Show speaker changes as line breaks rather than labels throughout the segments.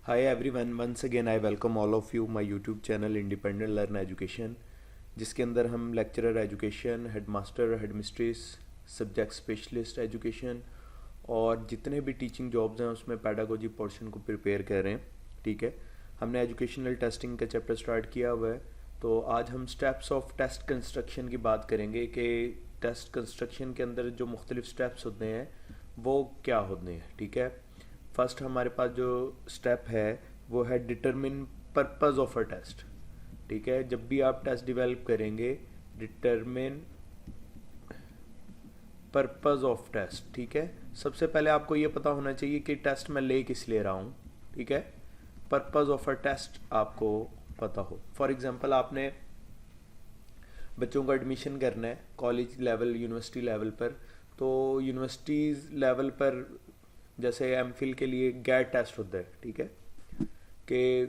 Hi everyone, once again I welcome all of you my YouTube channel Independent Learn Education, जिसके अंदर हम lecturer education, headmaster, headmistress, subject specialist education और जितने भी teaching jobs हैं उसमें पैडागोजी पोर्शन को प्रिपेयर कर रहे हैं। ठीक है, हमने एजुकेशनल टेस्टिंग का चैप्टर स्टार्ट किया हुआ है। तो आज हम स्टेप्स ऑफ टेस्ट कंस्ट्रक्शन की बात करेंगे कि टेस्ट कंस्ट्रक्शन के अंदर जो मुख्तलिफ स्टेप्स होते हैं वो क्या होते हैं। ठीक है, फर्स्ट हमारे पास जो स्टेप है वो है determine purpose of a test. ठीक है, जब भी आप टेस्ट डेवलप करेंगे डिटरमिन पर्पस ऑफ टेस्ट। ठीक है, सबसे पहले आपको ये पता होना चाहिए कि टेस्ट मैं ले किस ले रहा हूँ। ठीक है, पर्पस ऑफ अ टेस्ट आपको पता हो। फॉर एग्जांपल आपने बच्चों को एडमिशन करना है कॉलेज लेवल, यूनिवर्सिटी लेवल पर। तो यूनिवर्सिटीज़ लेवल पर जैसे एमफिल के लिए गैट टेस्ट होता है। ठीक है, कि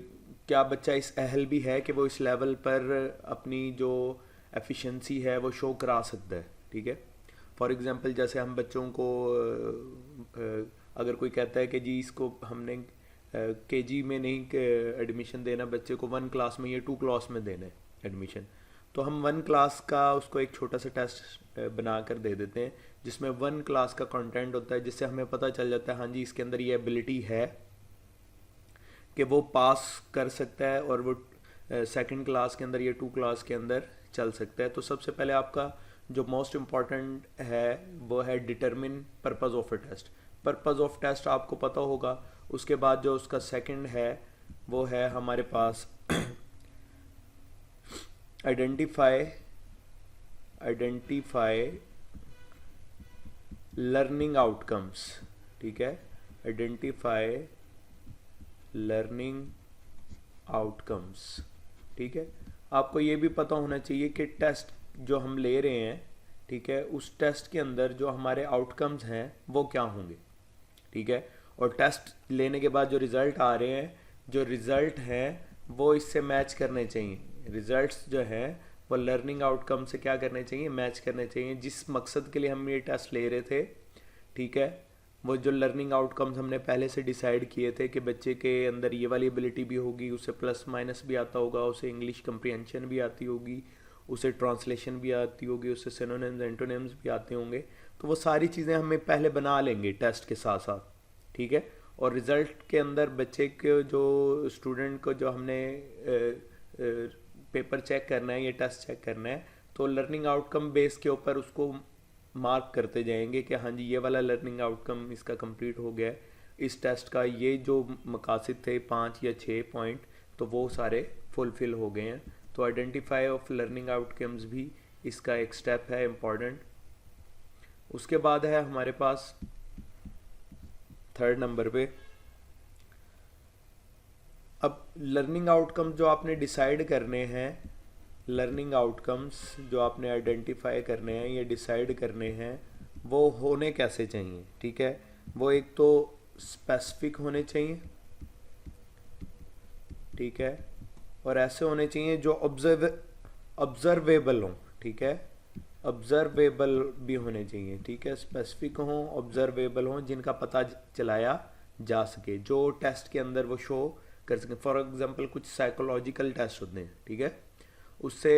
क्या बच्चा इस अहल भी है कि वो इस लेवल पर अपनी जो एफिशिएंसी है वो शो करा सकता है। ठीक है, फॉर एग्जांपल जैसे हम बच्चों को अगर कोई कहता है कि जी इसको हमने केजी में नहीं एडमिशन देना, बच्चे को 1 क्लास में या 2 क्लास में देना है एडमिशन, तो हम 1 क्लास का उसको एक छोटा सा टेस्ट बना कर दे देते हैं जिसमें 1 क्लास का कंटेंट होता है, जिससे हमें पता चल जाता है हाँ जी इसके अंदर ये एबिलिटी है कि वो पास कर सकता है और वो 2nd क्लास के अंदर या 2 क्लास के अंदर चल सकता है। तो सबसे पहले आपका जो मोस्ट इम्पॉर्टेंट है वो है determine purpose of a test. Purpose of test आपको पता होगा। उसके बाद जो उसका सेकंड है वो है हमारे पास आइडेंटिफाई लर्निंग आउटकम्स। ठीक है, आइडेंटिफाई लर्निंग आउटकम्स। ठीक है, आपको ये भी पता होना चाहिए कि टेस्ट जो हम ले रहे हैं, ठीक है, उस टेस्ट के अंदर जो हमारे आउटकम्स हैं वो क्या होंगे। ठीक है, और टेस्ट लेने के बाद जो रिज़ल्ट आ रहे हैं, जो रिज़ल्ट हैं वो इससे मैच करने चाहिए। रिज़ल्ट्स जो हैं वो लर्निंग आउटकम से क्या करने चाहिए, मैच करने चाहिए। जिस मकसद के लिए हम ये टेस्ट ले रहे थे, ठीक है, वो जो लर्निंग आउटकम्स हमने पहले से डिसाइड किए थे कि बच्चे के अंदर ये वाली एबिलिटी भी होगी, उसे प्लस माइनस भी आता होगा, उसे इंग्लिश कंप्रीहेंशन भी आती होगी, उसे ट्रांसलेशन भी आती होगी, उसे सिनोनिम्स एंटोनिम्स भी आते होंगे। तो वो सारी चीज़ें हमें पहले बना लेंगे टेस्ट के साथ साथ। ठीक है, और रिज़ल्ट के अंदर बच्चे के जो स्टूडेंट को जो हमने पेपर चेक करना है या टेस्ट चेक करना है, तो लर्निंग आउटकम बेस के ऊपर उसको मार्क करते जाएंगे कि हाँ जी ये वाला लर्निंग आउटकम इसका कंप्लीट हो गया है, इस टेस्ट का ये जो मकासद थे 5 या 6 पॉइंट तो वो सारे फुलफिल हो गए हैं। तो आइडेंटिफाई ऑफ लर्निंग आउटकम्स भी इसका एक स्टेप है इम्पॉर्टेंट। उसके बाद है हमारे पास 3rd नंबर पे, अब लर्निंग आउटकम जो आपने डिसाइड करने हैं, लर्निंग आउटकम्स जो आपने आइडेंटिफाई करने हैं या डिसाइड करने हैं वो होने कैसे चाहिए। ठीक है, वो एक तो स्पेसिफिक होने चाहिए, ठीक है, और ऐसे होने चाहिए जो ऑब्जर्वेबल हों। ठीक है, ऑब्जर्वेबल भी होने चाहिए। ठीक है, स्पेसिफिक हों, ऑब्जर्वेबल हों, जिनका पता चलाया जा सके, जो टेस्ट के अंदर वो शो कर सकें। फॉर एग्जांपल कुछ साइकोलॉजिकल टेस्ट होते हैं, ठीक है, उससे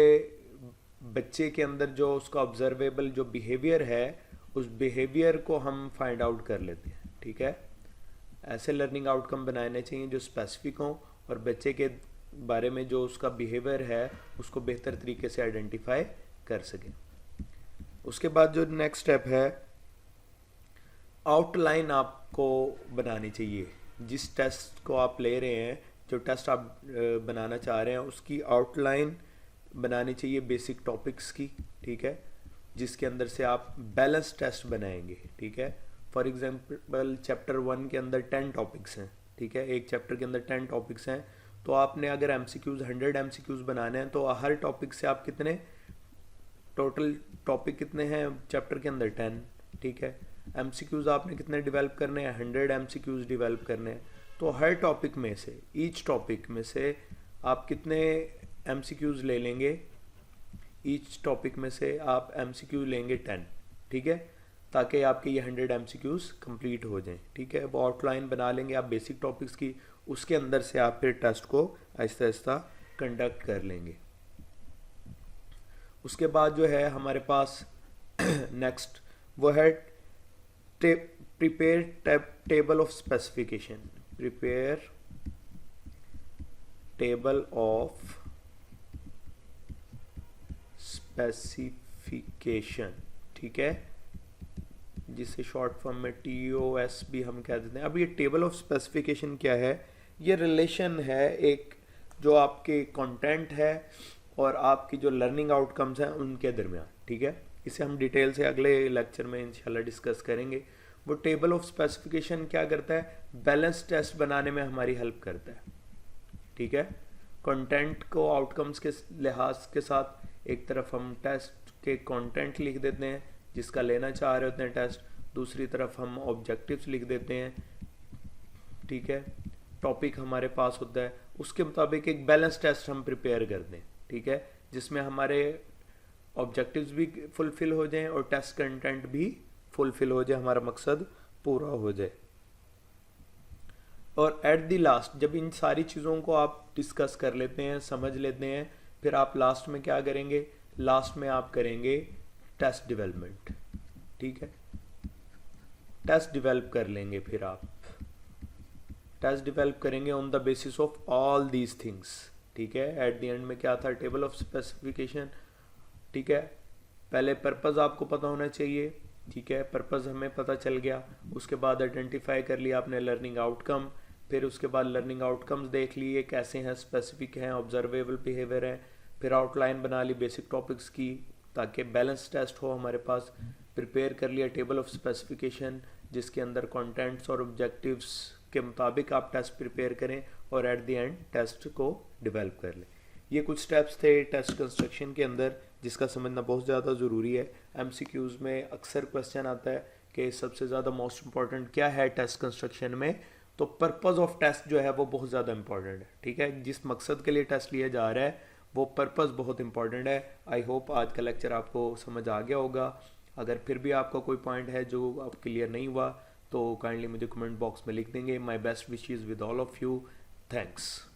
बच्चे के अंदर जो उसका ऑब्जर्वेबल जो बिहेवियर है उस बिहेवियर को हम फाइंड आउट कर लेते हैं। ठीक है, ऐसे लर्निंग आउटकम बनाने चाहिए जो स्पेसिफिक हों और बच्चे के बारे में जो उसका बिहेवियर है उसको बेहतर तरीके से आइडेंटिफाई कर सकें। उसके बाद जो नेक्स्ट स्टेप है, आउटलाइन आपको बनानी चाहिए। जिस टेस्ट को आप ले रहे हैं, जो टेस्ट आप बनाना चाह रहे हैं, उसकी आउटलाइन बनानी चाहिए बेसिक टॉपिक्स की। ठीक है, जिसके अंदर से आप बैलेंस टेस्ट बनाएंगे। ठीक है, फॉर एग्जांपल चैप्टर 1 के अंदर 10 टॉपिक्स हैं। ठीक है, एक चैप्टर के अंदर 10 टॉपिक्स हैं, तो आपने अगर एमसीक्यूज़ 100 एमसीक्यूज़ बनाने हैं तो हर टॉपिक से आप कितने, टोटल टॉपिक कितने हैं चैप्टर के अंदर 10। ठीक है, एमसीक्यूज़ आपने कितने डेवलप करने हैं, 100 एमसीक्यूज़ डेवलप करने हैं। तो हर टॉपिक में से, ईच टॉपिक में से आप कितने एमसीक्यूज़ ले लेंगे, ईच टॉपिक में से आप एमसीक्यू लेंगे 10। ठीक है, ताकि आपके ये 100 एमसीक्यूज़ कंप्लीट हो जाएं। ठीक है, वो आउटलाइन बना लेंगे आप बेसिक टॉपिक्स की। उसके अंदर से आप फिर टेस्ट को आहिस्ता आहिस्ता कंडक्ट कर लेंगे। उसके बाद जो है हमारे पास नेक्स्ट वो है prepare table of specification. Prepare table of specification, ठीक है, जिसे शॉर्ट फॉर्म में TOS भी हम कह देते हैं। अब ये टेबल ऑफ स्पेसिफिकेशन क्या है? ये रिलेशन है एक जो आपके कंटेंट है और आपकी जो लर्निंग आउटकम्स हैं उनके दरमियान, ठीक है। इसे हम डिटेल से अगले लेक्चर में इंशाल्लाह डिस्कस करेंगे। वो टेबल ऑफ स्पेसिफिकेशन क्या करता है? बैलेंस टेस्ट बनाने में हमारी हेल्प करता है, ठीक है। कंटेंट को आउटकम्स के लिहाज के साथ एक तरफ हम टेस्ट के कंटेंट लिख देते हैं जिसका लेना चाह रहे होते हैं टेस्ट, दूसरी तरफ हम ऑब्जेक्टिव्स लिख देते हैं, ठीक है। टॉपिक हमारे पास होता है, उसके मुताबिक एक बैलेंस टेस्ट हम प्रिपेयर कर दें, ठीक है, जिसमें हमारे ऑब्जेक्टिव्स भी फुलफिल हो जाएं और टेस्ट कंटेंट भी फुलफिल हो जाए, हमारा मकसद पूरा हो जाए। और एट द लास्ट जब इन सारी चीज़ों को आप डिस्कस कर लेते हैं, समझ लेते हैं, फिर आप लास्ट में क्या करेंगे? लास्ट में आप करेंगे टेस्ट डेवलपमेंट, ठीक है। टेस्ट डेवलप कर लेंगे, फिर आप टेस्ट डेवलप करेंगे on the basis of all these things, ठीक है। एट द एंड में क्या था? टेबल ऑफ स्पेसिफिकेशन, ठीक है। पहले पर्पस आपको पता होना चाहिए, ठीक है, पर्पस हमें पता चल गया। उसके बाद आइडेंटिफाई कर लिया आपने लर्निंग आउटकम, फिर उसके बाद लर्निंग आउटकम्स देख लिए कैसे हैं, स्पेसिफिक हैं, ऑब्जर्वेबल बिहेवियर है, फिर आउटलाइन बना ली बेसिक टॉपिक्स की ताकि बैलेंस टेस्ट हो हमारे पास। प्रिपेयर कर लिया टेबल ऑफ स्पेसिफिकेशन जिसके अंदर कंटेंट्स और ऑब्जेक्टिव्स के मुताबिक आप टेस्ट प्रिपेयर करें और एट द एंड टेस्ट को डेवलप कर लें। ये कुछ स्टेप्स थे टेस्ट कंस्ट्रक्शन के अंदर जिसका समझना बहुत ज़्यादा ज़रूरी है। MCQs में अक्सर क्वेश्चन आता है कि सबसे ज़्यादा मोस्ट इम्पॉर्टेंट क्या है टेस्ट कंस्ट्रक्शन में, तो पर्पस ऑफ टेस्ट जो है वो बहुत ज़्यादा इंपॉर्टेंट है, ठीक है। जिस मकसद के लिए टेस्ट लिया जा रहा है वो पर्पस बहुत इंपॉर्टेंट है। आई होप आज का लेक्चर आपको समझ आ गया होगा। अगर फिर भी आपका कोई पॉइंट है जो आप क्लियर नहीं हुआ तो काइंडली मुझे कमेंट बॉक्स में लिख देंगे। My best wishes with all of you. Thanks.